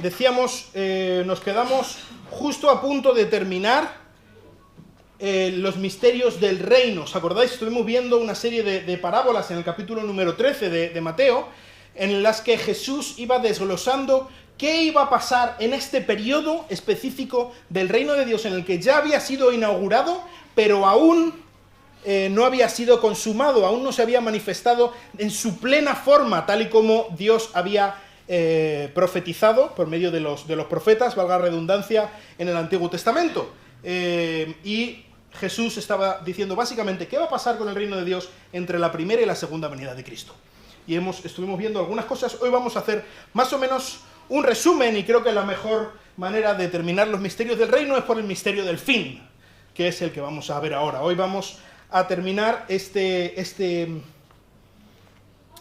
decíamos, nos quedamos justo a punto de terminar los misterios del reino. ¿Os acordáis? Estuvimos viendo una serie de parábolas en el capítulo número 13 de Mateo, en las que Jesús iba desglosando qué iba a pasar en este periodo específico del reino de Dios, en el que ya había sido inaugurado, pero aún no había sido consumado, aún no se había manifestado en su plena forma, tal y como Dios había profetizado por medio de los profetas, valga la redundancia, en el Antiguo Testamento. Y Jesús estaba diciendo básicamente qué va a pasar con el reino de Dios entre la primera y la segunda venida de Cristo. Y estuvimos viendo algunas cosas. Hoy vamos a hacer más o menos un resumen, y creo que la mejor manera de terminar los misterios del reino es por el misterio del fin, que es el que vamos a ver ahora. Hoy vamos a terminar este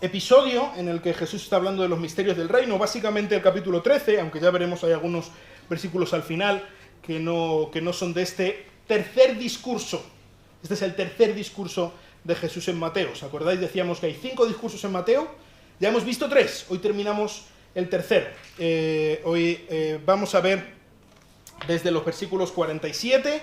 episodio en el que Jesús está hablando de los misterios del reino, básicamente el capítulo 13, aunque ya veremos hay algunos versículos al final que no son de este tercer discurso. Este es el tercer discurso de Jesús en Mateo. ¿Os acordáis? Decíamos que hay 5 discursos en Mateo, ya hemos visto 3, hoy terminamos el tercero. Hoy vamos a ver desde los versículos 47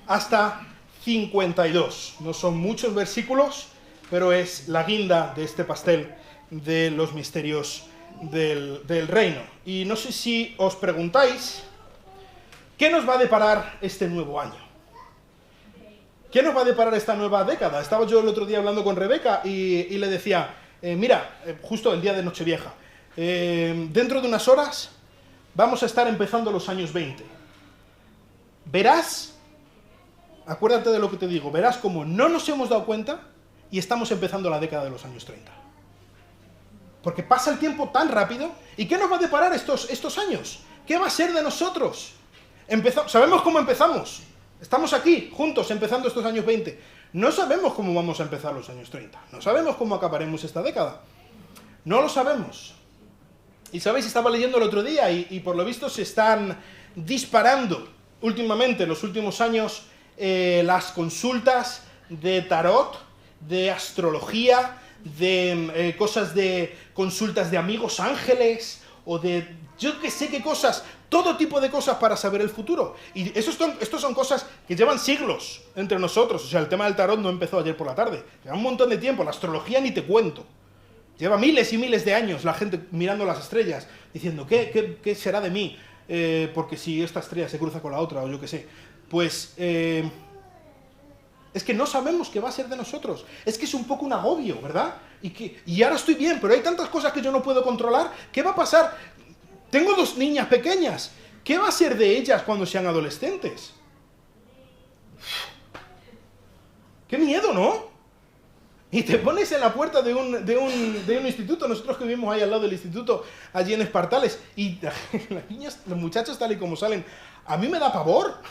hasta 52. No son muchos versículos, pero es la guinda de este pastel de los misterios del reino. Y no sé si os preguntáis, ¿qué nos va a deparar este nuevo año? ¿Qué nos va a deparar esta nueva década? Estaba yo el otro día hablando con Rebeca y le decía, justo el día de Nochevieja, dentro de unas horas vamos a estar empezando los años 20. Verás, acuérdate de lo que te digo, verás como no nos hemos dado cuenta y estamos empezando la década de los años 30. Porque pasa el tiempo tan rápido. ¿Y qué nos va a deparar estos años? ¿Qué va a ser de nosotros? Sabemos cómo empezamos. Estamos aquí, juntos, empezando estos años 20. No sabemos cómo vamos a empezar los años 30. No sabemos cómo acabaremos esta década. No lo sabemos. Y sabéis, estaba leyendo el otro día y por lo visto se están disparando últimamente, en los últimos años, las consultas de tarot, de astrología, de cosas de consultas de amigos ángeles, o de yo que sé qué cosas, todo tipo de cosas para saber el futuro. Y estos son cosas que llevan siglos entre nosotros. O sea, el tema del tarot no empezó ayer por la tarde. Lleva un montón de tiempo. La astrología ni te cuento. Lleva miles y miles de años la gente mirando las estrellas, diciendo, ¿qué será de mí? Porque si esta estrella se cruza con la otra, o yo qué sé. Pues es que no sabemos qué va a ser de nosotros. Es que es un poco un agobio, ¿verdad? Y ahora estoy bien, pero hay tantas cosas que yo no puedo controlar. ¿Qué va a pasar? Tengo 2 niñas pequeñas. ¿Qué va a ser de ellas cuando sean adolescentes? ¡Qué miedo!, ¿no? Y te pones en la puerta de un instituto. Nosotros que vivimos ahí al lado del instituto, allí en Espartales, y las niñas, los muchachos tal y como salen, a mí me da pavor.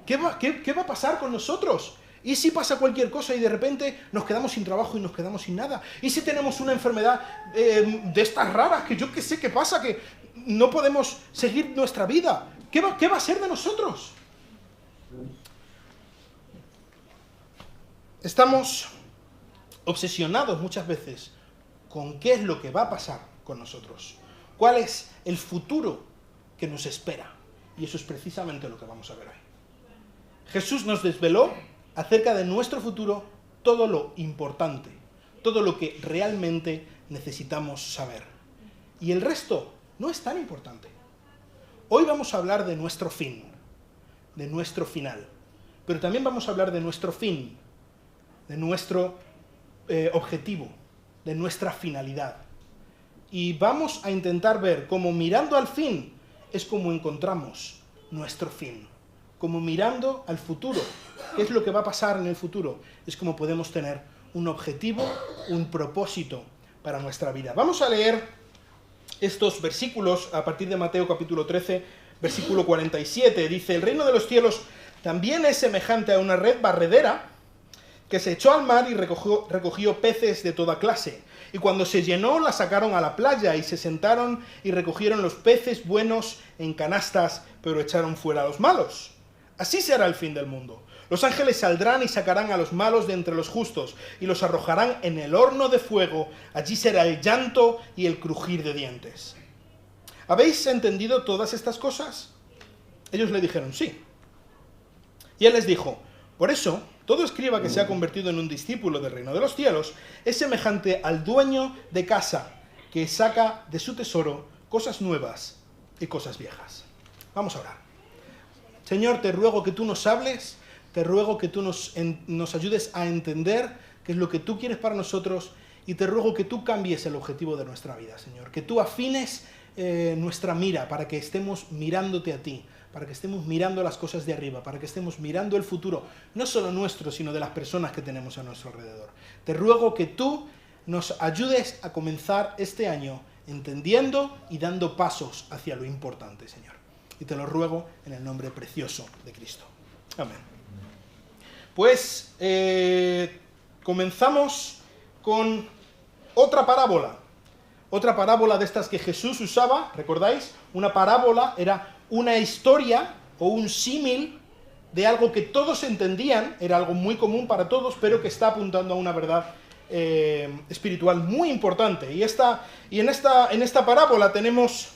¿Qué va a pasar con nosotros? ¿Y si pasa cualquier cosa y de repente nos quedamos sin trabajo y nos quedamos sin nada? ¿Y si tenemos una enfermedad de estas raras, que yo qué sé qué pasa, que no podemos seguir nuestra vida? ¿Qué va a ser de nosotros? Estamos obsesionados muchas veces con qué es lo que va a pasar con nosotros. ¿Cuál es el futuro que nos espera? Y eso es precisamente lo que vamos a ver hoy. Jesús nos desveló acerca de nuestro futuro todo lo importante, todo lo que realmente necesitamos saber. Y el resto no es tan importante. Hoy vamos a hablar de nuestro fin, de nuestro final, pero también vamos a hablar de nuestro fin, de nuestro objetivo, de nuestra finalidad. Y vamos a intentar ver cómo mirando al fin es como encontramos nuestro fin. Como mirando al futuro, qué es lo que va a pasar en el futuro, es como podemos tener un objetivo, un propósito para nuestra vida. Vamos a leer estos versículos a partir de Mateo capítulo 13, versículo 47. Dice, el reino de los cielos también es semejante a una red barredera que se echó al mar y recogió peces de toda clase. Y cuando se llenó, la sacaron a la playa y se sentaron y recogieron los peces buenos en canastas, pero echaron fuera los malos. Así será el fin del mundo. Los ángeles saldrán y sacarán a los malos de entre los justos y los arrojarán en el horno de fuego. Allí será el llanto y el crujir de dientes. ¿Habéis entendido todas estas cosas? Ellos le dijeron, sí. Y él les dijo, por eso, todo escriba que se ha convertido en un discípulo del reino de los cielos es semejante al dueño de casa que saca de su tesoro cosas nuevas y cosas viejas. Vamos a orar. Señor, te ruego que tú nos hables, te ruego que tú nos ayudes a entender qué es lo que tú quieres para nosotros y te ruego que tú cambies el objetivo de nuestra vida, Señor. Que tú afines nuestra mira para que estemos mirándote a ti, para que estemos mirando las cosas de arriba, para que estemos mirando el futuro, no solo nuestro, sino de las personas que tenemos a nuestro alrededor. Te ruego que tú nos ayudes a comenzar este año entendiendo y dando pasos hacia lo importante, Señor. Y te lo ruego en el nombre precioso de Cristo. Amén. Pues comenzamos con otra parábola. Otra parábola de estas que Jesús usaba, ¿recordáis? Una parábola era una historia o un símil de algo que todos entendían, era algo muy común para todos, pero que está apuntando a una verdad espiritual muy importante. Y en esta parábola tenemos,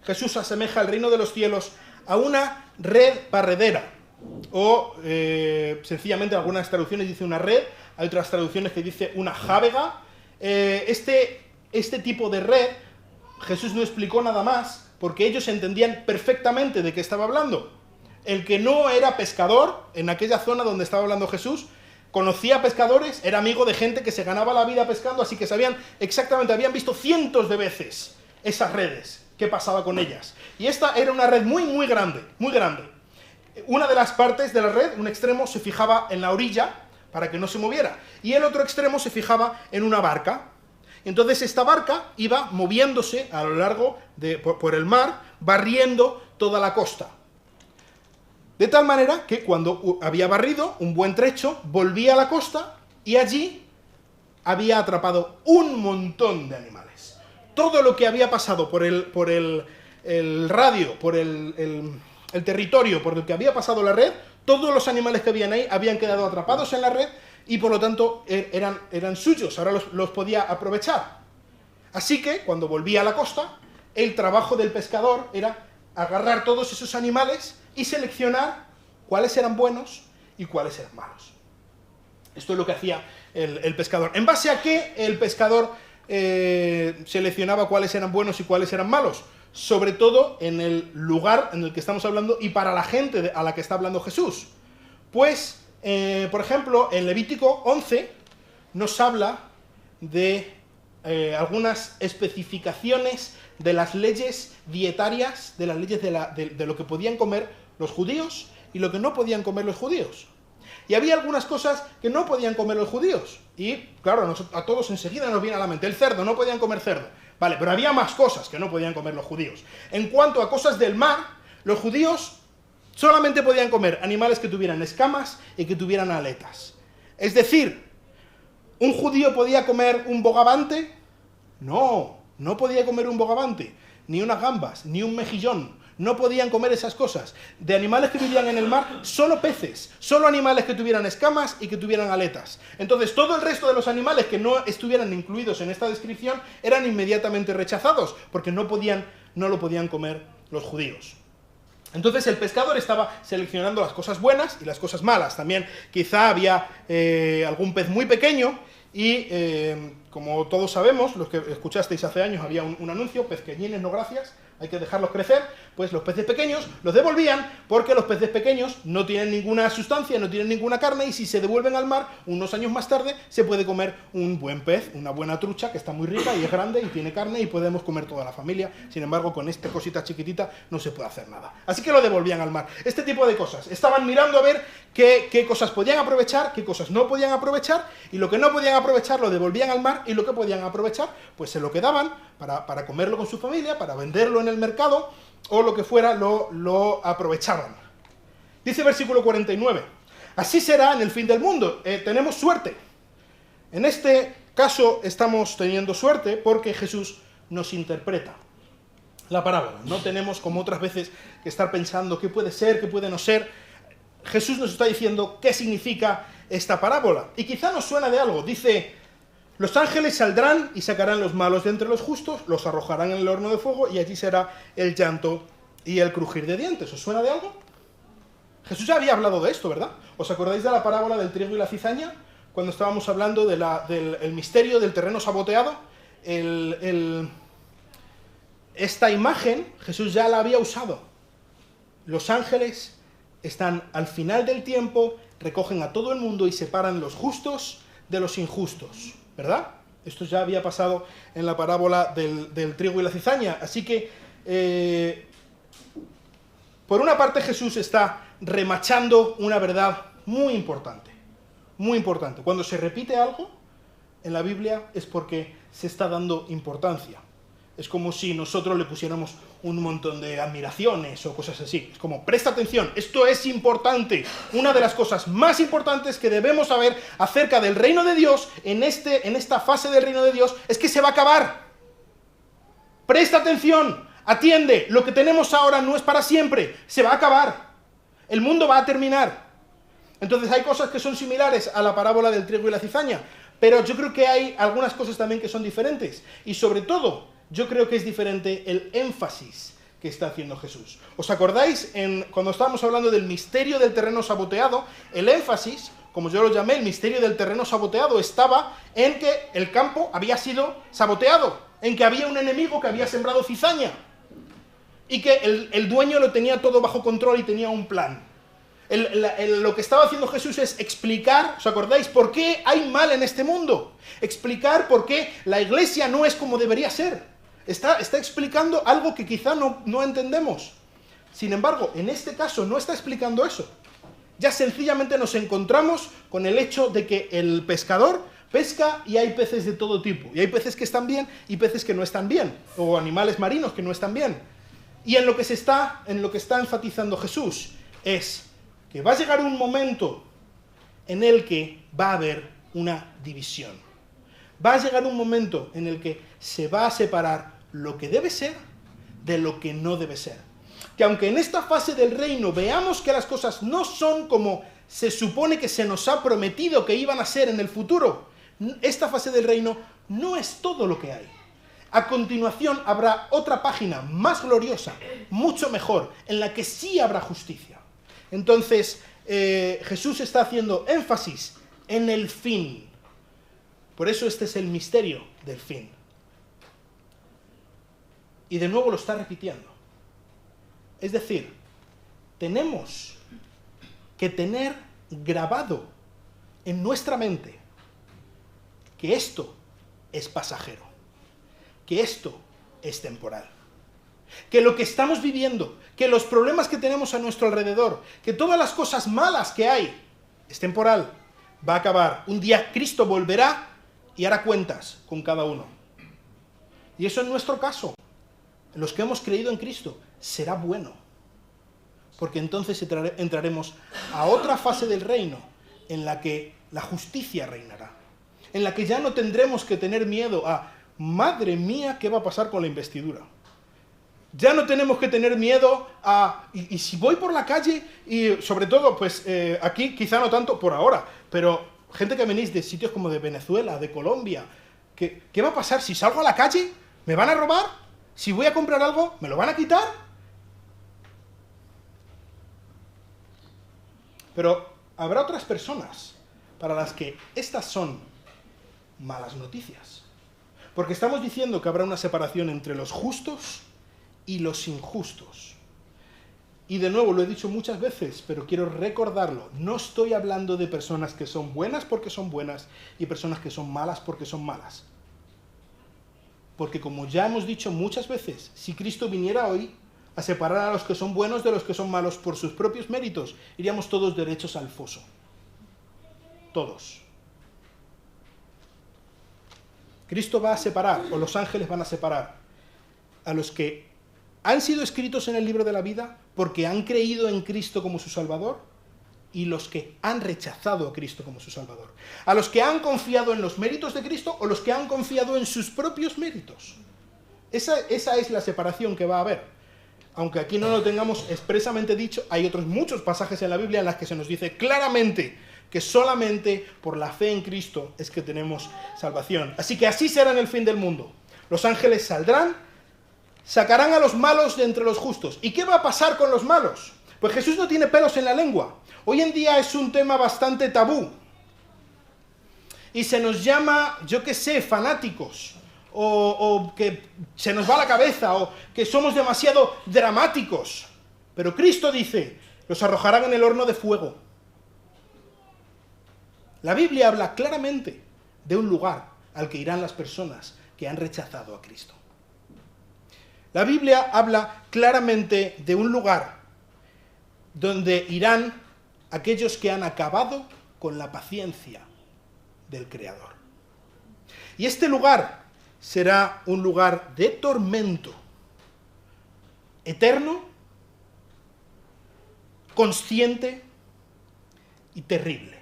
Jesús asemeja el reino de los cielos a una red barredera, o sencillamente algunas traducciones dice una red, hay otras traducciones que dice una jávega. Este tipo de red, Jesús no explicó nada más, porque ellos entendían perfectamente de qué estaba hablando. El que no era pescador, en aquella zona donde estaba hablando Jesús, conocía pescadores, era amigo de gente que se ganaba la vida pescando, así que sabían exactamente, habían visto cientos de veces esas redes, qué pasaba con ellas. Y esta era una red muy, muy grande, muy grande. Una de las partes de la red, un extremo, se fijaba en la orilla para que no se moviera, y el otro extremo se fijaba en una barca. Entonces esta barca iba moviéndose a lo largo por el mar, barriendo toda la costa. De tal manera que cuando había barrido un buen trecho, volvía a la costa y allí había atrapado un montón de animales. Todo lo que había pasado por el radio, por el territorio por el que había pasado la red, todos los animales que habían ahí habían quedado atrapados en la red y por lo tanto eran suyos, ahora los podía aprovechar. Así que cuando volvía a la costa, el trabajo del pescador era agarrar todos esos animales y seleccionar cuáles eran buenos y cuáles eran malos. Esto es lo que hacía el pescador. ¿En base a qué el pescador seleccionaba cuáles eran buenos y cuáles eran malos? Sobre todo en el lugar en el que estamos hablando y para la gente a la que está hablando Jesús. Pues, por ejemplo, en Levítico 11 nos habla de algunas especificaciones de las leyes dietarias, de las leyes de lo que podían comer los judíos y lo que no podían comer los judíos. Y había algunas cosas que no podían comer los judíos. Y, claro, a todos enseguida nos viene a la mente el cerdo, no podían comer cerdo. Vale, pero había más cosas que no podían comer los judíos. En cuanto a cosas del mar, los judíos solamente podían comer animales que tuvieran escamas y que tuvieran aletas. Es decir, ¿un judío podía comer un bogavante? No, no podía comer un bogavante, ni unas gambas, ni un mejillón. No podían comer esas cosas. De animales que vivían en el mar, solo peces, solo animales que tuvieran escamas y que tuvieran aletas. Entonces, todo el resto de los animales que no estuvieran incluidos en esta descripción eran inmediatamente rechazados, porque no lo podían comer los judíos. Entonces el pescador estaba seleccionando las cosas buenas y las cosas malas. También quizá había algún pez muy pequeño y, como todos sabemos, los que escuchasteis hace años, había un anuncio, pezqueñines no gracias, hay que dejarlos crecer. Pues los peces pequeños los devolvían porque los peces pequeños no tienen ninguna sustancia, no tienen ninguna carne, y si se devuelven al mar, unos años más tarde, se puede comer un buen pez, una buena trucha, que está muy rica y es grande y tiene carne y podemos comer toda la familia. Sin embargo, con esta cosita chiquitita no se puede hacer nada. Así que lo devolvían al mar. Este tipo de cosas. Estaban mirando a ver qué cosas podían aprovechar, qué cosas no podían aprovechar, y lo que no podían aprovechar lo devolvían al mar, y lo que podían aprovechar, pues se lo quedaban para comerlo con su familia, para venderlo en el mercado, o lo que fuera, lo aprovechaban. Dice versículo 49, así será en el fin del mundo. Tenemos suerte. En este caso estamos teniendo suerte porque Jesús nos interpreta la parábola. No tenemos, como otras veces, que estar pensando qué puede ser, qué puede no ser. Jesús nos está diciendo qué significa esta parábola. Y quizá nos suena de algo. Dice, los ángeles saldrán y sacarán los malos de entre los justos, los arrojarán en el horno de fuego y allí será el llanto y el crujir de dientes. ¿Os suena de algo? Jesús ya había hablado de esto, ¿verdad? ¿Os acordáis de la parábola del trigo y la cizaña? Cuando estábamos hablando del misterio del terreno saboteado. Esta imagen Jesús ya la había usado. Los ángeles están al final del tiempo, recogen a todo el mundo y separan los justos de los injustos, ¿verdad? Esto ya había pasado en la parábola del trigo y la cizaña. Así que, por una parte, Jesús está remachando una verdad muy importante. Muy importante. Cuando se repite algo en la Biblia es porque se está dando importancia. Es como si nosotros le pusiéramos un montón de admiraciones o cosas así. Es como, presta atención, esto es importante. Una de las cosas más importantes que debemos saber acerca del reino de Dios, en esta fase del reino de Dios, es que se va a acabar. Presta atención, atiende, lo que tenemos ahora no es para siempre, se va a acabar. El mundo va a terminar. Entonces hay cosas que son similares a la parábola del trigo y la cizaña, pero yo creo que hay algunas cosas también que son diferentes. Y sobre todo, yo creo que es diferente el énfasis que está haciendo Jesús. ¿Os acordáis cuando estábamos hablando del misterio del terreno saboteado? El énfasis, como yo lo llamé, el misterio del terreno saboteado, estaba en que el campo había sido saboteado, en que había un enemigo que había sembrado cizaña y que el dueño lo tenía todo bajo control y tenía un plan. Lo que estaba haciendo Jesús es explicar, ¿os acordáis? ¿Por qué hay mal en este mundo? Explicar por qué la iglesia no es como debería ser. Está explicando algo que quizá no entendemos. Sin embargo, en este caso no está explicando eso. Ya sencillamente nos encontramos con el hecho de que el pescador pesca y hay peces de todo tipo. Y hay peces que están bien y peces que no están bien. O animales marinos que no están bien. Y en lo que está enfatizando Jesús es que va a llegar un momento en el que va a haber una división. Va a llegar un momento en el que se va a separar lo que debe ser de lo que no debe ser. Que aunque en esta fase del reino veamos que las cosas no son como se supone que se nos ha prometido que iban a ser en el futuro, esta fase del reino no es todo lo que hay. A continuación habrá otra página más gloriosa, mucho mejor, en la que sí habrá justicia. Entonces, Jesús está haciendo énfasis en el fin. Por eso este es el misterio del fin. Y de nuevo lo está repitiendo. Es decir, tenemos que tener grabado en nuestra mente que esto es pasajero, que esto es temporal. Que lo que estamos viviendo, que los problemas que tenemos a nuestro alrededor, que todas las cosas malas que hay, es temporal, va a acabar. Un día Cristo volverá y hará cuentas con cada uno. Y eso en nuestro caso, en los que hemos creído en Cristo, será bueno. Porque entonces entraremos a otra fase del reino en la que la justicia reinará. En la que ya no tendremos que tener miedo a, madre mía, ¿qué va a pasar con la investidura? Ya no tenemos que tener miedo a... Y si voy por la calle, y sobre todo, pues aquí quizá no tanto por ahora, pero gente que venís de sitios como de Venezuela, de Colombia, ¿qué va a pasar? Si salgo a la calle, ¿me van a robar? Si voy a comprar algo, ¿me lo van a quitar? Pero habrá otras personas para las que estas son malas noticias. Porque estamos diciendo que habrá una separación entre los justos y los injustos. Y de nuevo, lo he dicho muchas veces, pero quiero recordarlo. No estoy hablando de personas que son buenas porque son buenas y personas que son malas porque son malas. Porque como ya hemos dicho muchas veces, si Cristo viniera hoy a separar a los que son buenos de los que son malos por sus propios méritos, iríamos todos derechos al foso. Todos. Cristo va a separar, o los ángeles van a separar, a los que han sido escritos en el libro de la vida porque han creído en Cristo como su Salvador, y los que han rechazado a Cristo como su Salvador. A los que han confiado en los méritos de Cristo o los que han confiado en sus propios méritos. Esa es la separación que va a haber. aunque aquí no lo tengamos expresamente dicho, hay otros muchos pasajes en la Biblia en los que se nos dice claramente que solamente por la fe en Cristo es que tenemos salvación. Así que así será en el fin del mundo. Los ángeles saldrán, sacarán a los malos de entre los justos. ¿Y qué va a pasar con los malos? Pues Jesús no tiene pelos en la lengua. Hoy en día es un tema bastante tabú. Y se nos llama, yo qué sé, fanáticos. O que se nos va la cabeza, o que somos demasiado dramáticos. Pero Cristo dice, los arrojarán en el horno de fuego. La Biblia habla claramente de un lugar al que irán las personas que han rechazado a Cristo. La Biblia habla claramente de un lugar donde irán aquellos que han acabado con la paciencia del Creador. Y este lugar será un lugar de tormento eterno, consciente y terrible.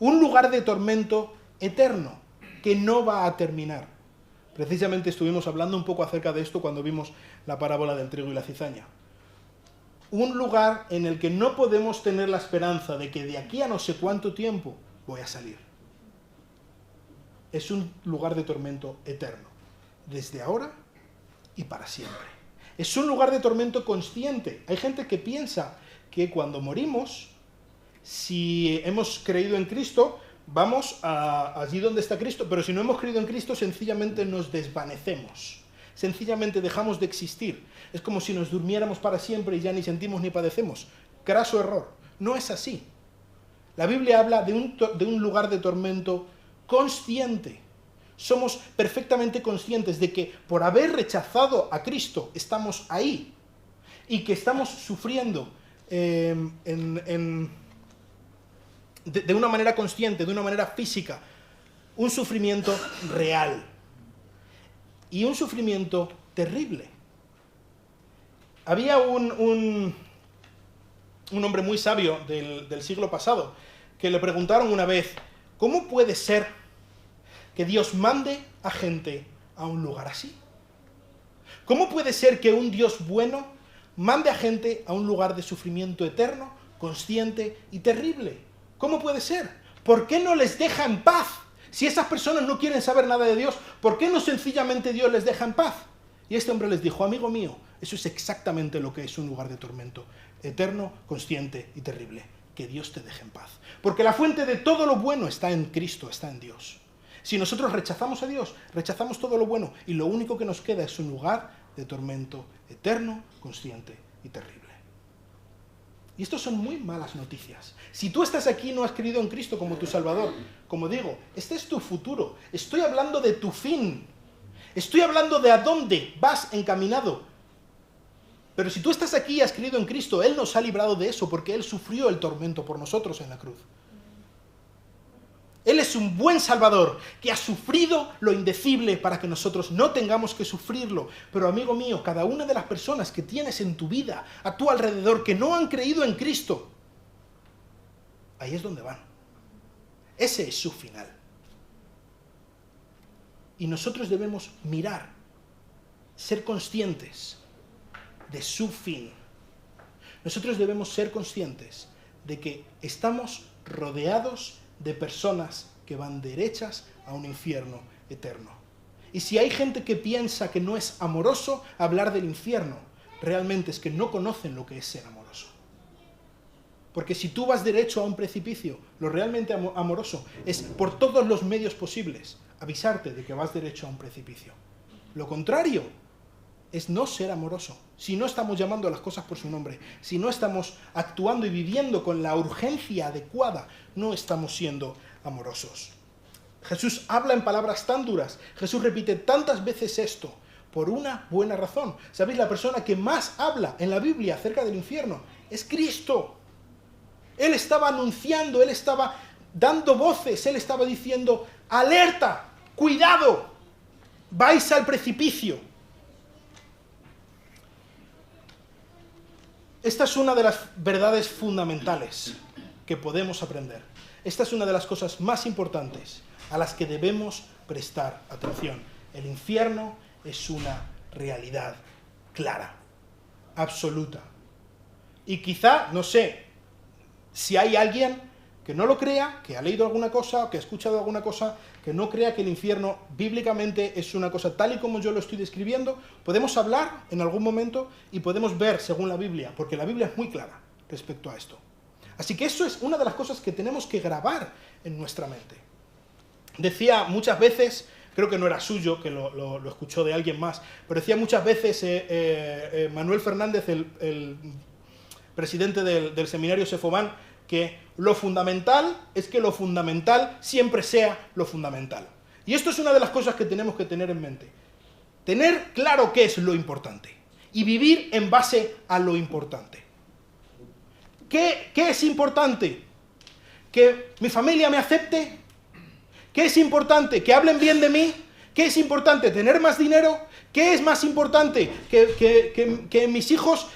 Un lugar de tormento eterno que no va a terminar. Precisamente estuvimos hablando un poco acerca de esto cuando vimos la parábola del trigo y la cizaña. Un lugar en el que no podemos tener la esperanza de que de aquí a no sé cuánto tiempo voy a salir. Es un lugar de tormento eterno, desde ahora y para siempre. Es un lugar de tormento consciente. Hay gente que piensa que cuando morimos, si hemos creído en Cristo, vamos allí donde está Cristo, pero si no hemos creído en Cristo, sencillamente nos desvanecemos. Sencillamente dejamos de existir. Es como si nos durmiéramos para siempre y ya ni sentimos ni padecemos. Craso error. No es así. La Biblia habla de un lugar de tormento consciente. Somos perfectamente conscientes de que por haber rechazado a Cristo estamos ahí y que estamos sufriendo de una manera consciente, de una manera física, un sufrimiento real y un sufrimiento terrible. Había un hombre muy sabio del siglo pasado que le preguntaron una vez, ¿cómo puede ser que Dios mande a gente a un lugar así? ¿Cómo puede ser que un Dios bueno mande a gente a un lugar de sufrimiento eterno, consciente y terrible? ¿Cómo puede ser? ¿Por qué no les deja en paz? Si esas personas no quieren saber nada de Dios, ¿por qué no sencillamente Dios les deja en paz? Y este hombre les dijo, amigo mío, eso es exactamente lo que es un lugar de tormento eterno, consciente y terrible. Que Dios te deje en paz. Porque la fuente de todo lo bueno está en Cristo, está en Dios. Si nosotros rechazamos a Dios, rechazamos todo lo bueno y lo único que nos queda es un lugar de tormento eterno, consciente y terrible. Y esto son muy malas noticias. Si tú estás aquí y no has creído en Cristo como tu Salvador, como digo, este es tu futuro. Estoy hablando de tu fin. Estoy hablando de a dónde vas encaminado. Pero si tú estás aquí y has creído en Cristo, Él nos ha librado de eso porque Él sufrió el tormento por nosotros en la cruz. Él es un buen Salvador que ha sufrido lo indecible para que nosotros no tengamos que sufrirlo. Pero amigo mío, cada una de las personas que tienes en tu vida, a tu alrededor, que no han creído en Cristo, ahí es donde van. Ese es su final. Y nosotros debemos mirar, ser conscientes de su fin. Nosotros debemos ser conscientes de que estamos rodeados de personas que van derechas a un infierno eterno. Y si hay gente que piensa que no es amoroso hablar del infierno, realmente es que no conocen lo que es ser amoroso. Porque si tú vas derecho a un precipicio, lo realmente amoroso es por todos los medios posibles avisarte de que vas derecho a un precipicio. Lo contrario es no ser amoroso. Si no estamos llamando a las cosas por su nombre, si no estamos actuando y viviendo con la urgencia adecuada, no estamos siendo amorosos. Jesús habla en palabras tan duras, Jesús repite tantas veces esto, por una buena razón. ¿Sabéis? La persona que más habla en la Biblia acerca del infierno es Cristo. Él estaba anunciando, Él estaba dando voces, Él estaba diciendo, alerta, cuidado, vais al precipicio. Esta es una de las verdades fundamentales que podemos aprender. Esta es una de las cosas más importantes a las que debemos prestar atención. El infierno es una realidad clara, absoluta. Y quizá, no sé, si hay alguien que no lo crea, que ha leído alguna cosa, que ha escuchado alguna cosa, que no crea que el infierno bíblicamente es una cosa tal y como yo lo estoy describiendo, podemos hablar en algún momento y podemos ver según la Biblia, porque la Biblia es muy clara respecto a esto. Así que eso es una de las cosas que tenemos que grabar en nuestra mente. Decía muchas veces, creo que no era suyo, que lo escuchó de alguien más, pero decía muchas veces Manuel Fernández, el presidente del seminario Sefován, que lo fundamental es que lo fundamental siempre sea lo fundamental. Y esto es una de las cosas que tenemos que tener en mente. Tener claro qué es lo importante y vivir en base a lo importante. ¿Qué es importante? ¿Que mi familia me acepte? ¿Qué es importante? ¿Que hablen bien de mí? ¿Qué es importante? ¿Tener más dinero? ¿Qué es más importante? ¿Que mis hijos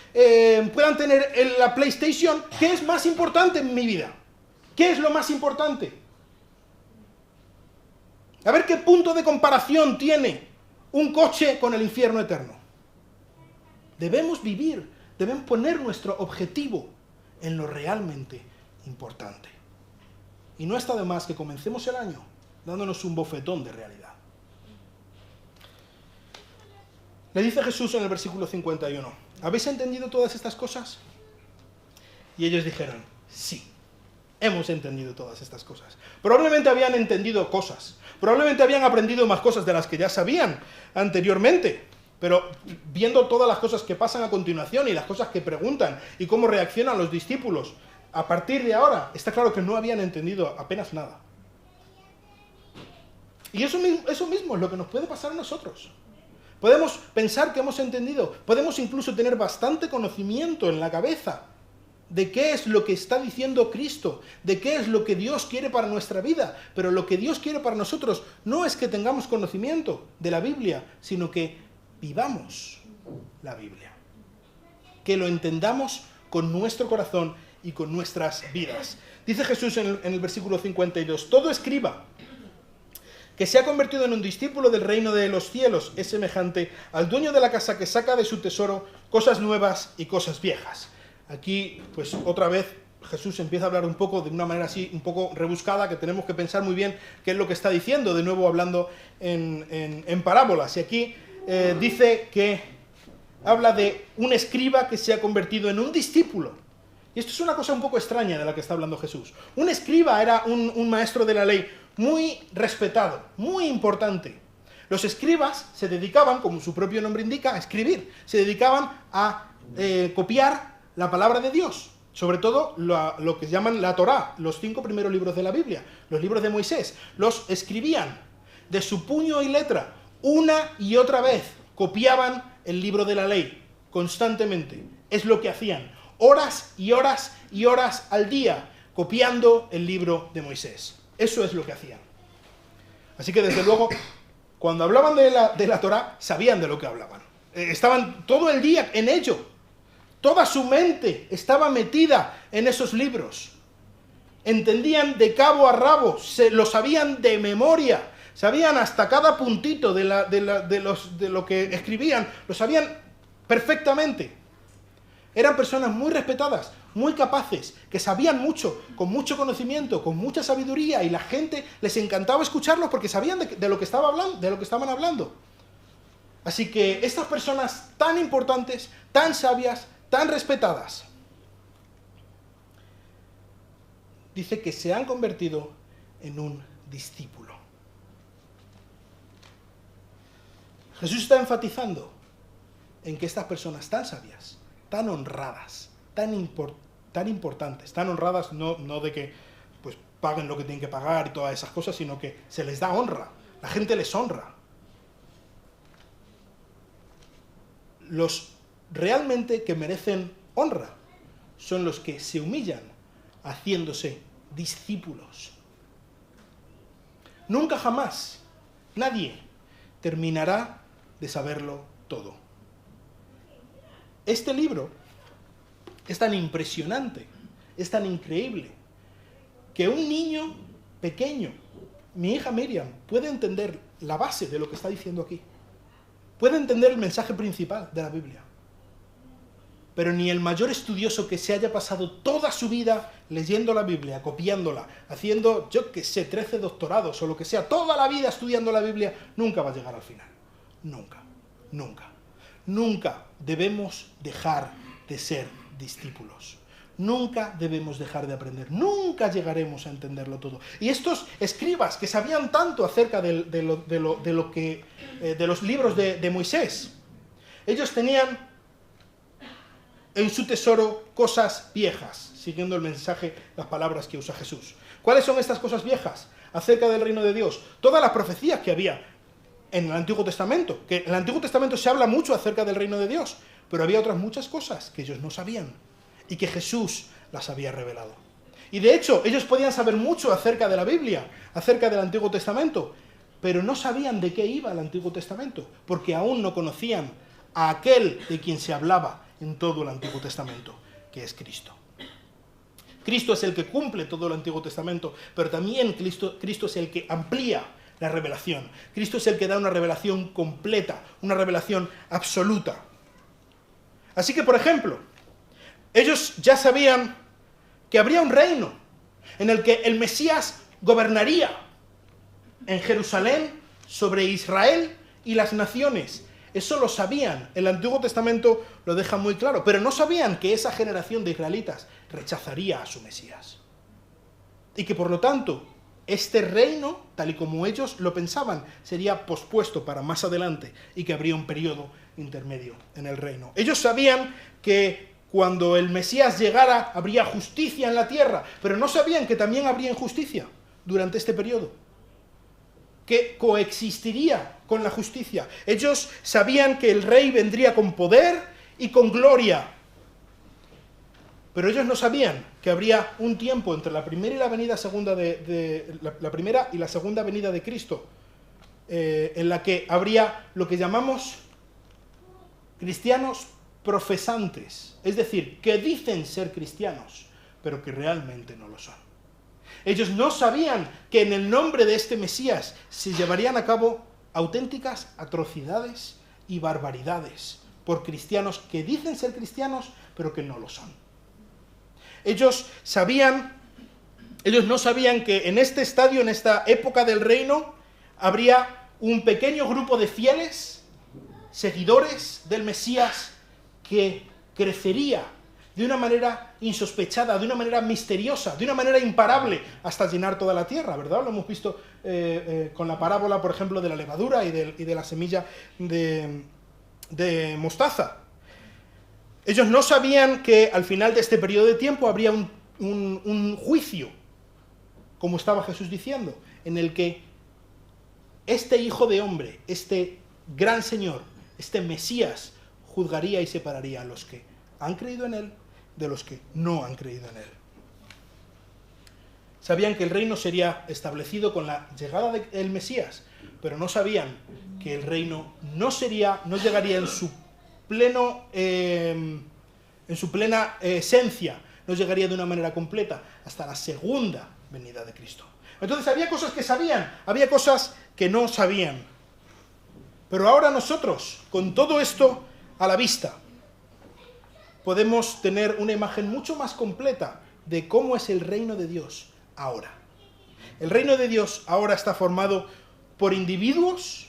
puedan tener la PlayStation? ¿Qué es más importante en mi vida? ¿Qué es lo más importante? A ver qué punto de comparación tiene un coche con el infierno eterno. Debemos vivir, debemos poner nuestro objetivo en lo realmente importante. Y no está de más que comencemos el año dándonos un bofetón de realidad. Le dice Jesús en el versículo 51, ¿habéis entendido todas estas cosas? Y ellos dijeron, sí, hemos entendido todas estas cosas. Probablemente habían entendido cosas, probablemente habían aprendido más cosas de las que ya sabían anteriormente, pero viendo todas las cosas que pasan a continuación y las cosas que preguntan y cómo reaccionan los discípulos, a partir de ahora está claro que no habían entendido apenas nada. Y eso mismo es lo que nos puede pasar a nosotros. Podemos pensar que hemos entendido, podemos incluso tener bastante conocimiento en la cabeza de qué es lo que está diciendo Cristo, de qué es lo que Dios quiere para nuestra vida, pero lo que Dios quiere para nosotros no es que tengamos conocimiento de la Biblia, sino que vivamos la Biblia, que lo entendamos con nuestro corazón y con nuestras vidas. Dice Jesús en el versículo 52, todo escriba que se ha convertido en un discípulo del reino de los cielos es semejante al dueño de la casa que saca de su tesoro cosas nuevas y cosas viejas. Aquí, pues otra vez, Jesús empieza a hablar un poco de una manera así, un poco rebuscada, que tenemos que pensar muy bien qué es lo que está diciendo, de nuevo hablando en parábolas. Y aquí dice que habla de un escriba que se ha convertido en un discípulo. Y esto es una cosa un poco extraña de la que está hablando Jesús. Un escriba era un maestro de la ley muy respetado, muy importante. Los escribas se dedicaban, como su propio nombre indica, a escribir. Se dedicaban a copiar la palabra de Dios. Sobre todo lo que llaman la Torá, los 5 primeros libros de la Biblia, los libros de Moisés. Los escribían de su puño y letra, una y otra vez. Copiaban el libro de la ley, constantemente. Es lo que hacían. Horas y horas y horas al día, copiando el libro de Moisés. Eso es lo que hacían. Así que desde luego, cuando hablaban de la Torá, sabían de lo que hablaban. Estaban todo el día en ello. Toda su mente estaba metida en esos libros. Entendían de cabo a rabo, lo sabían de memoria. Sabían hasta cada puntito de lo que escribían, lo sabían perfectamente. Eran personas muy respetadas, muy capaces, que sabían mucho, con mucho conocimiento, con mucha sabiduría, y la gente les encantaba escucharlos porque sabían de lo que estaban hablando. Así que estas personas tan importantes, tan sabias, tan respetadas, dice que se han convertido en un discípulo. Jesús está enfatizando en que estas personas tan sabias, tan honradas, tan importantes, tan honradas no de que pues paguen lo que tienen que pagar y todas esas cosas, sino que se les da honra, la gente les honra. Los realmente que merecen honra son los que se humillan haciéndose discípulos. Nunca jamás nadie terminará de saberlo todo. Este libro es tan impresionante, es tan increíble, que un niño pequeño, mi hija Miriam, puede entender la base de lo que está diciendo aquí. puede entender el mensaje principal de la Biblia. Pero ni el mayor estudioso que se haya pasado toda su vida leyendo la Biblia, copiándola, haciendo, yo qué sé, 13 doctorados o lo que sea, toda la vida estudiando la Biblia, nunca va a llegar al final. Nunca, nunca. Nunca debemos dejar de ser discípulos. Nunca debemos dejar de aprender. Nunca llegaremos a entenderlo todo. Y estos escribas que sabían tanto acerca de los libros de Moisés, ellos tenían en su tesoro cosas viejas, siguiendo el mensaje, las palabras que usa Jesús. ¿Cuáles son estas cosas viejas acerca del reino de Dios? Todas las profecías que había en el Antiguo Testamento, que en el Antiguo Testamento se habla mucho acerca del reino de Dios, pero había otras muchas cosas que ellos no sabían y que Jesús las había revelado. Y de hecho, ellos podían saber mucho acerca de la Biblia, acerca del Antiguo Testamento, pero no sabían de qué iba el Antiguo Testamento, porque aún no conocían a aquel de quien se hablaba en todo el Antiguo Testamento, que es Cristo. Cristo es el que cumple todo el Antiguo Testamento, pero también Cristo es el que amplía la revelación. Cristo es el que da una revelación completa, una revelación absoluta. Así que, por ejemplo, ellos ya sabían que habría un reino en el que el Mesías gobernaría en Jerusalén sobre Israel y las naciones. Eso lo sabían, el Antiguo Testamento lo deja muy claro, pero no sabían que esa generación de israelitas rechazaría a su Mesías. Y que por lo tanto, este reino, tal y como ellos lo pensaban, sería pospuesto para más adelante y que habría un periodo intermedio en el reino. Ellos sabían que cuando el Mesías llegara habría justicia en la tierra, pero no sabían que también habría injusticia durante este periodo, que coexistiría con la justicia. Ellos sabían que el rey vendría con poder y con gloria, pero ellos no sabían que habría un tiempo entre la primera y la venida segunda la primera y la segunda venida de Cristo, en la que habría lo que llamamos cristianos profesantes, es decir, que dicen ser cristianos, pero que realmente no lo son. Ellos no sabían que en el nombre de este Mesías se llevarían a cabo auténticas atrocidades y barbaridades por cristianos que dicen ser cristianos, pero que no lo son. Ellos no sabían que en este estadio, en esta época del reino, habría un pequeño grupo de fieles, seguidores del Mesías, que crecería de una manera insospechada, de una manera misteriosa, de una manera imparable, hasta llenar toda la tierra, ¿verdad? Lo hemos visto con la parábola, por ejemplo, de la levadura y de la semilla de mostaza. Ellos no sabían que al final de este periodo de tiempo habría un juicio, como estaba Jesús diciendo, en el que este Hijo de Hombre, este gran Señor, este Mesías, juzgaría y separaría a los que han creído en Él de los que no han creído en Él. Sabían que el reino sería establecido con la llegada del Mesías, pero no sabían que el reino no llegaría en su plena esencia, no llegaría de una manera completa hasta la segunda venida de Cristo. Entonces había cosas que sabían, había cosas que no sabían. Pero ahora nosotros, con todo esto a la vista, podemos tener una imagen mucho más completa de cómo es el reino de Dios ahora. El reino de Dios ahora está formado por individuos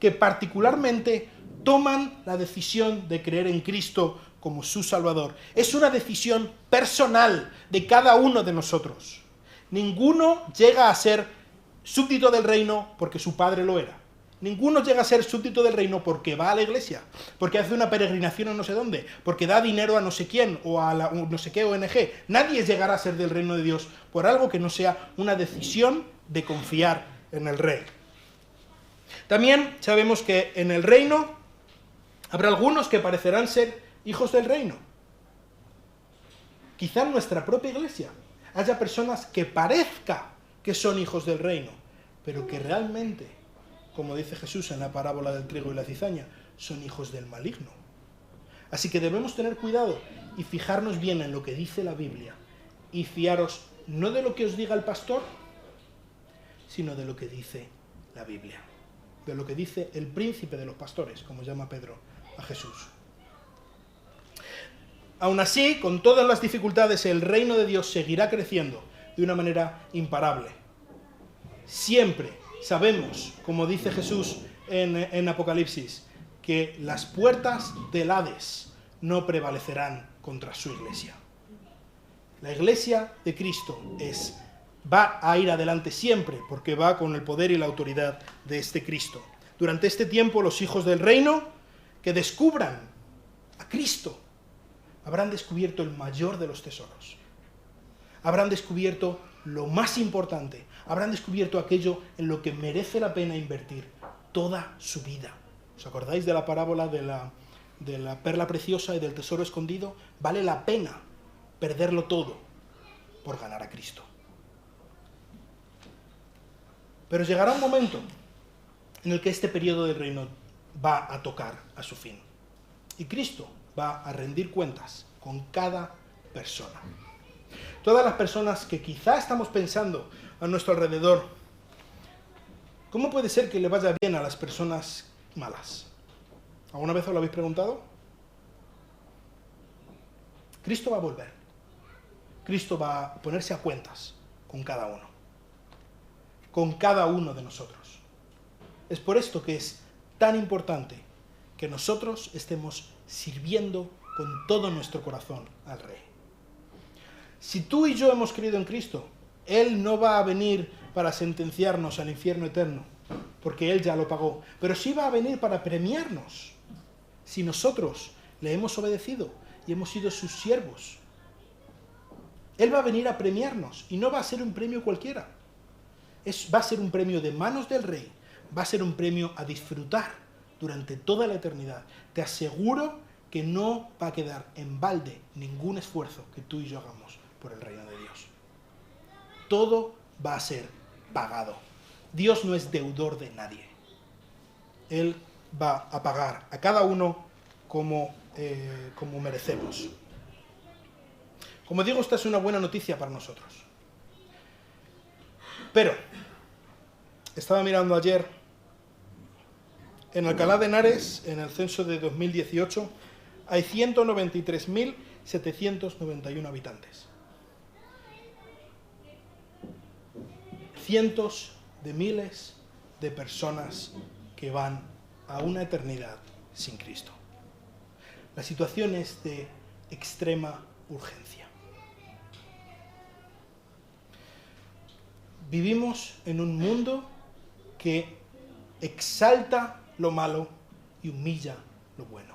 que particularmente toman la decisión de creer en Cristo como su Salvador. Es una decisión personal de cada uno de nosotros. Ninguno llega a ser súbdito del reino porque su padre lo era. Ninguno llega a ser súbdito del reino porque va a la iglesia, porque hace una peregrinación a no sé dónde, porque da dinero a no sé quién o a no sé qué ONG. Nadie llegará a ser del reino de Dios por algo que no sea una decisión de confiar en el Rey. También sabemos que en el reino habrá algunos que parecerán ser hijos del reino. Quizá en nuestra propia iglesia haya personas que parezca que son hijos del reino, pero que realmente, como dice Jesús en la parábola del trigo y la cizaña, son hijos del maligno. Así que debemos tener cuidado y fijarnos bien en lo que dice la Biblia y fiaros no de lo que os diga el pastor, sino de lo que dice la Biblia. de lo que dice el príncipe de los pastores, como llama Pedro a Jesús. Aún así, con todas las dificultades, el reino de Dios seguirá creciendo de una manera imparable. Siempre sabemos, como dice Jesús en Apocalipsis, que las puertas del Hades no prevalecerán contra su iglesia. La iglesia de Cristo va a ir adelante siempre, porque va con el poder y la autoridad de este Cristo. Durante este tiempo, los hijos del reino que descubran a Cristo habrán descubierto el mayor de los tesoros. Habrán descubierto lo más importante. Habrán descubierto aquello en lo que merece la pena invertir toda su vida. ¿Os acordáis de la parábola de la perla preciosa y del tesoro escondido? Vale la pena perderlo todo por ganar a Cristo. Pero llegará un momento en el que este periodo del reino va a tocar a su fin. Y Cristo va a rendir cuentas con cada persona. Todas las personas que quizá estamos pensando a nuestro alrededor, ¿cómo puede ser que le vaya bien a las personas malas? ¿Alguna vez os lo habéis preguntado? Cristo va a volver. Cristo va a ponerse a cuentas con cada uno. Con cada uno de nosotros. Es por esto que es tan importante que nosotros estemos sirviendo con todo nuestro corazón al Rey. Si tú y yo hemos creído en Cristo, Él no va a venir para sentenciarnos al infierno eterno, porque Él ya lo pagó, pero sí va a venir para premiarnos, si nosotros le hemos obedecido y hemos sido sus siervos. Él va a venir a premiarnos, y no va a ser un premio cualquiera. Va a ser un premio de manos del Rey, va a ser un premio a disfrutar durante toda la eternidad. Te aseguro que no va a quedar en balde ningún esfuerzo que tú y yo hagamos por el reino de Dios. Todo va a ser pagado. Dios no es deudor de nadie. Él va a pagar a cada uno como merecemos. Como digo, esta es una buena noticia para nosotros. Pero, estaba mirando ayer, en Alcalá de Henares, en el censo de 2018, hay 193.791 habitantes. Cientos de miles de personas que van a una eternidad sin Cristo. La situación es de extrema urgencia. Vivimos en un mundo que exalta lo malo y humilla lo bueno.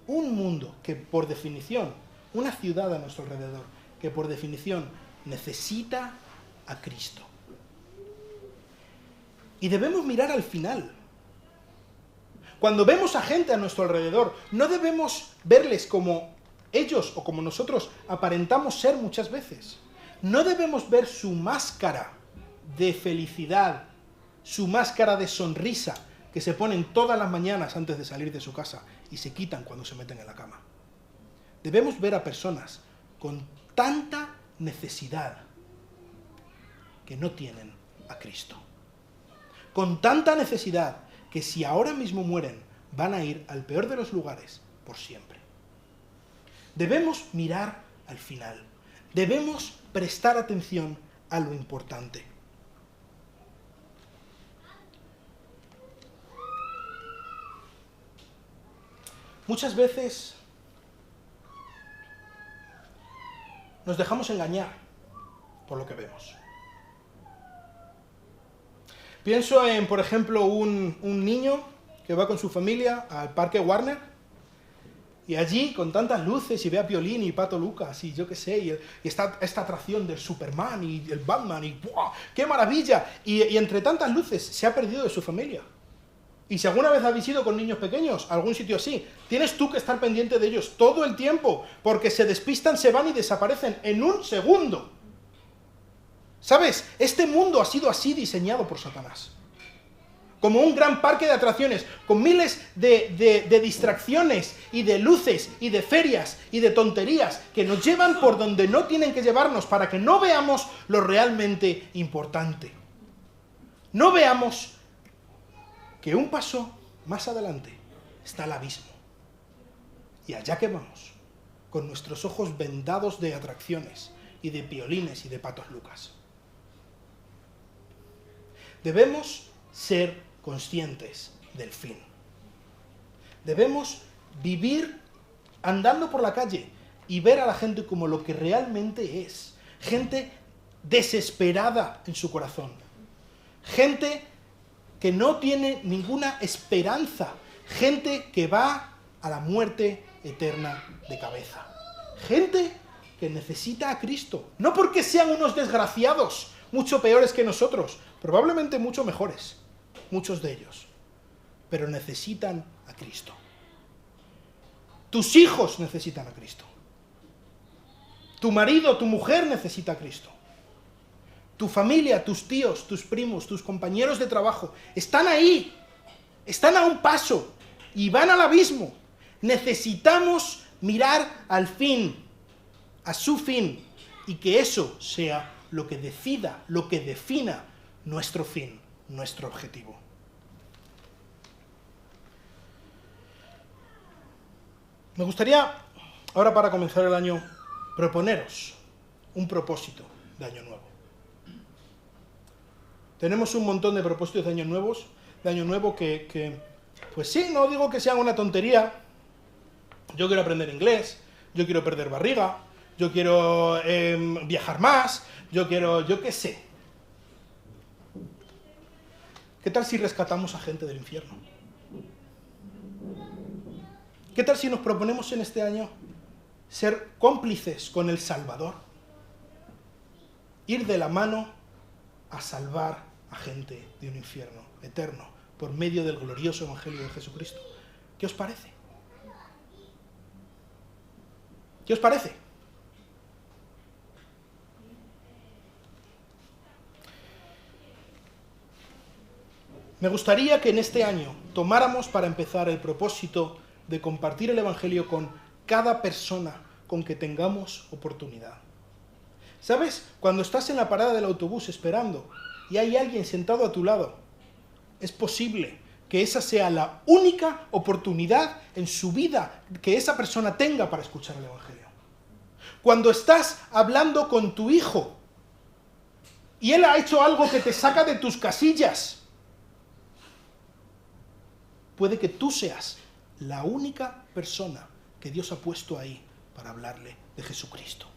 Un mundo que por definición, una ciudad a nuestro alrededor, que por definición necesita a Cristo. Y debemos mirar al final. Cuando vemos a gente a nuestro alrededor, no debemos verles como ellos o como nosotros aparentamos ser muchas veces. No debemos ver su máscara de felicidad, su máscara de sonrisa que se ponen todas las mañanas antes de salir de su casa y se quitan cuando se meten en la cama. Debemos ver a personas con tanta necesidad que no tienen a Cristo. Con tanta necesidad que si ahora mismo mueren, van a ir al peor de los lugares por siempre. Debemos mirar al final. Debemos prestar atención a lo importante. Muchas veces nos dejamos engañar por lo que vemos. Pienso en, por ejemplo, un niño que va con su familia al Parque Warner y allí, con tantas luces, y ve a Piolín y Pato Lucas y yo qué sé, y esta atracción del Superman y el Batman y ¡buah! ¡Qué maravilla! Y entre tantas luces se ha perdido de su familia. Y si alguna vez habéis ido con niños pequeños a algún sitio así, tienes tú que estar pendiente de ellos todo el tiempo, porque se despistan, se van y desaparecen en un segundo. ¿Sabes? Este mundo ha sido así diseñado por Satanás. Como un gran parque de atracciones, con miles de distracciones y de luces y de ferias y de tonterías que nos llevan por donde no tienen que llevarnos para que no veamos lo realmente importante. No veamos que un paso más adelante está el abismo. Y allá que vamos, con nuestros ojos vendados de atracciones y de piolines y de patos lucas. Debemos ser conscientes del fin. Debemos vivir andando por la calle y ver a la gente como lo que realmente es. Gente desesperada en su corazón. Gente que no tiene ninguna esperanza. Gente que va a la muerte eterna de cabeza. Gente que necesita a Cristo. No porque sean unos desgraciados, mucho peores que nosotros, probablemente mucho mejores, muchos de ellos. Pero necesitan a Cristo. Tus hijos necesitan a Cristo. Tu marido, tu mujer necesita a Cristo. Tu familia, tus tíos, tus primos, tus compañeros de trabajo, están ahí, están a un paso y van al abismo. Necesitamos mirar al fin, a su fin, y que eso sea lo que decida, lo que defina nuestro fin, nuestro objetivo. Me gustaría, ahora para comenzar el año, proponeros un propósito de año nuevo. Tenemos un montón de propósitos de año nuevo que, pues sí, no digo que sean una tontería. Yo quiero aprender inglés, yo quiero perder barriga, yo quiero viajar más, yo qué sé. ¿Qué tal si rescatamos a gente del infierno? ¿Qué tal si nos proponemos en este año ser cómplices con el Salvador? Ir de la mano a salvar a gente de un infierno eterno por medio del glorioso Evangelio de Jesucristo. ¿Qué os parece? ¿Qué os parece? Me gustaría que en este año tomáramos para empezar el propósito de compartir el Evangelio con cada persona con que tengamos oportunidad. ¿Sabes? Cuando estás en la parada del autobús esperando y hay alguien sentado a tu lado, es posible que esa sea la única oportunidad en su vida que esa persona tenga para escuchar el Evangelio. Cuando estás hablando con tu hijo y él ha hecho algo que te saca de tus casillas, puede que tú seas la única persona que Dios ha puesto ahí para hablarle de Jesucristo.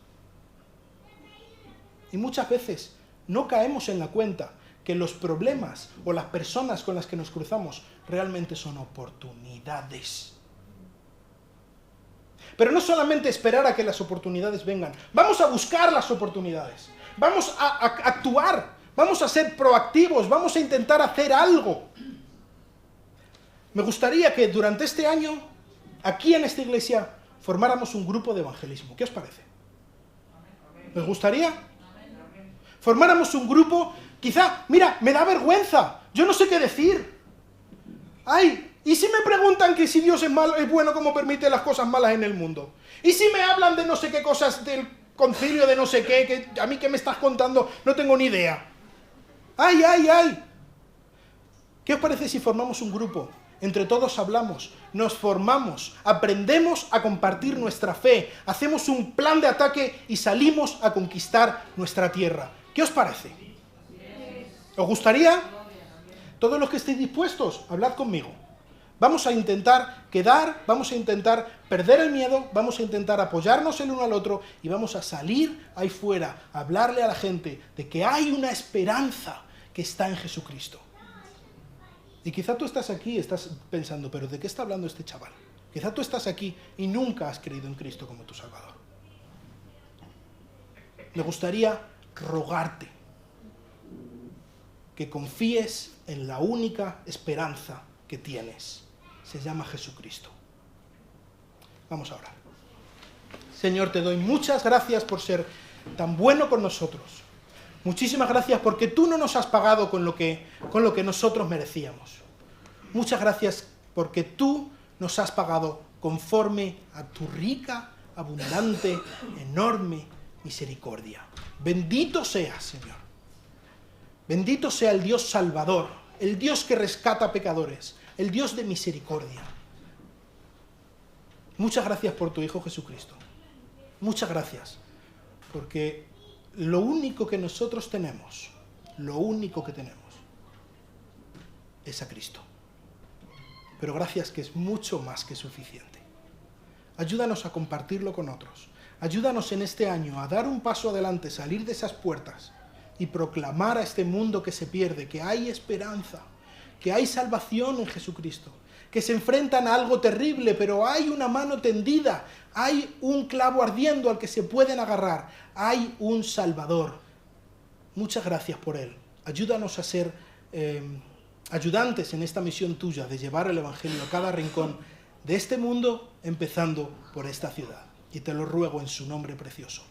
Y muchas veces no caemos en la cuenta que los problemas o las personas con las que nos cruzamos realmente son oportunidades. Pero no solamente esperar a que las oportunidades vengan, vamos a buscar las oportunidades, vamos a actuar, vamos a ser proactivos, vamos a intentar hacer algo. Me gustaría que durante este año, aquí en esta iglesia, formáramos un grupo de evangelismo. ¿Qué os parece? ¿Les gustaría? Formáramos un grupo, quizá, mira, me da vergüenza, yo no sé qué decir. Ay, ¿y si me preguntan que si Dios es malo, es bueno como permite las cosas malas en el mundo? ¿Y si me hablan de no sé qué cosas del concilio de no sé qué, que a mí que me estás contando no tengo ni idea? ¡Ay, ay, ay! ¿Qué os parece si formamos un grupo? Entre todos hablamos, nos formamos, aprendemos a compartir nuestra fe, hacemos un plan de ataque y salimos a conquistar nuestra tierra. ¿Qué os parece? ¿Os gustaría? Todos los que estéis dispuestos, hablad conmigo. Vamos a intentar quedar, vamos a intentar perder el miedo, vamos a intentar apoyarnos el uno al otro y vamos a salir ahí fuera, a hablarle a la gente de que hay una esperanza que está en Jesucristo. Y quizá tú estás aquí y estás pensando, ¿pero de qué está hablando este chaval? Quizá tú estás aquí y nunca has creído en Cristo como tu Salvador. Me gustaría rogarte que confíes en la única esperanza que tienes. Se llama Jesucristo. Vamos a orar. Señor, te doy muchas gracias por ser tan bueno con nosotros. Muchísimas gracias porque tú no nos has pagado con lo que nosotros merecíamos. Muchas gracias porque tú nos has pagado conforme a tu rica, abundante, enorme misericordia. Bendito seas, Señor. Bendito sea el Dios Salvador el Dios que rescata pecadores, el Dios de misericordia. Muchas gracias por tu Hijo Jesucristo. Muchas gracias, porque lo único que nosotros tenemos, es a Cristo. Pero gracias que es mucho más que suficiente. Ayúdanos a compartirlo con otros. Ayúdanos en este año a dar un paso adelante, salir de esas puertas y proclamar a este mundo que se pierde que hay esperanza, que hay salvación en Jesucristo, que se enfrentan a algo terrible, pero hay una mano tendida, hay un clavo ardiendo al que se pueden agarrar, hay un Salvador. Muchas gracias por él. Ayúdanos a ser ayudantes en esta misión tuya de llevar el Evangelio a cada rincón de este mundo, empezando por esta ciudad. Y te lo ruego en su nombre precioso.